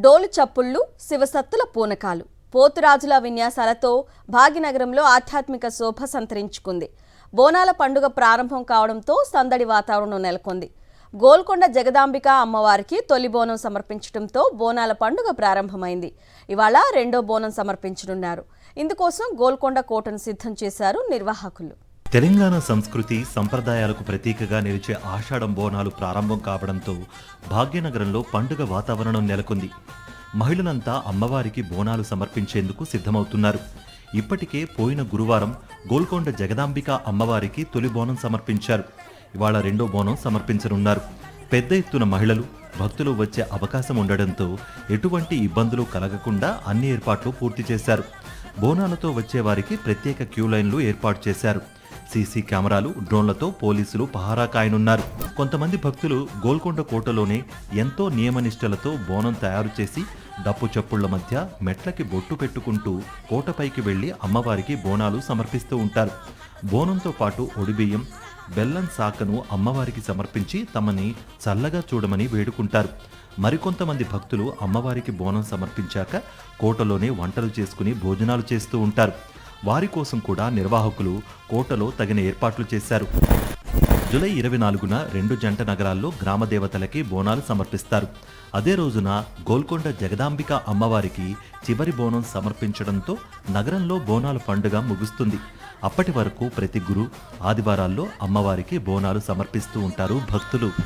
డోలు చప్పుళ్ళు, శివసత్తుల పూనకాలు, పోతురాజుల విన్యాసాలతో భాగ్యనగరంలో ఆధ్యాత్మిక శోభ సంతరించుకుంది. బోనాల పండుగ ప్రారంభం కావడంతో సందడి వాతావరణం నెలకొంది. గోల్కొండ జగదాంబిక అమ్మవారికి తొలి బోనం సమర్పించడంతో బోనాల పండుగ ప్రారంభమైంది. ఇవాళ రెండో బోనం సమర్పించనున్నారు. ఇందుకోసం గోల్కొండ కోటను సిద్ధం చేశారు నిర్వాహకులు. తెలంగాణ సంస్కృతి సంప్రదాయాలకు ప్రతీకగా నిలిచే ఆషాఢం బోనాలు ప్రారంభం కావడంతో భాగ్యనగరంలో పండుగ వాతావరణం నెలకొంది. మహిళలంతా అమ్మవారికి బోనాలు సమర్పించేందుకు సిద్ధమవుతున్నారు. ఇప్పటికే పోయిన గురువారం గోల్కొండ జగదాంబిక అమ్మవారికి తొలి బోనం సమర్పించారు. ఇవాళ రెండో బోనం సమర్పించనున్నారు. పెద్ద ఎత్తున మహిళలు, భక్తులు వచ్చే అవకాశం ఉండడంతో ఎటువంటి ఇబ్బందులు కలగకుండా అన్ని ఏర్పాట్లు పూర్తి చేశారు. బోనాలతో వచ్చే వారికి ప్రత్యేక క్యూ లైన్లు ఏర్పాటు చేశారు. సీసీ కెమెరాలు, డ్రోన్లతో పోలీసులు పహారా కాయనున్నారు. కొంతమంది భక్తులు గోల్కొండ కోటలోనే ఎంతో నియమనిష్టలతో బోనం తయారు చేసి డప్పు చప్పుళ్ల మధ్య మెట్లకి బొట్టు పెట్టుకుంటూ కోటపైకి వెళ్లి అమ్మవారికి బోనాలు సమర్పిస్తూ ఉంటారు. బోనంతో పాటు ఒడిబియ్యం, బెల్లం శాఖను అమ్మవారికి సమర్పించి తమని చల్లగా చూడమని వేడుకుంటారు. మరికొంతమంది భక్తులు అమ్మవారికి బోనం సమర్పించాక కోటలోనే వంటలు చేసుకుని భోజనాలు చేస్తూ ఉంటారు. వారి కోసం కూడా నిర్వాహకులు కోటలో తగిన ఏర్పాట్లు చేశారు. జూలై 24న 2 జంట నగరాల్లో గ్రామ దేవతలకి బోనాలు సమర్పిస్తారు. అదే రోజున గోల్కొండ జగదాంబిక అమ్మవారికి చివరి బోనం సమర్పించడంతో నగరంలో బోనాల పండుగ ముగుస్తుంది. అప్పటి వరకు ప్రతి గురు, ఆదివారాల్లో అమ్మవారికి బోనాలు సమర్పిస్తూ ఉంటారు భక్తులు.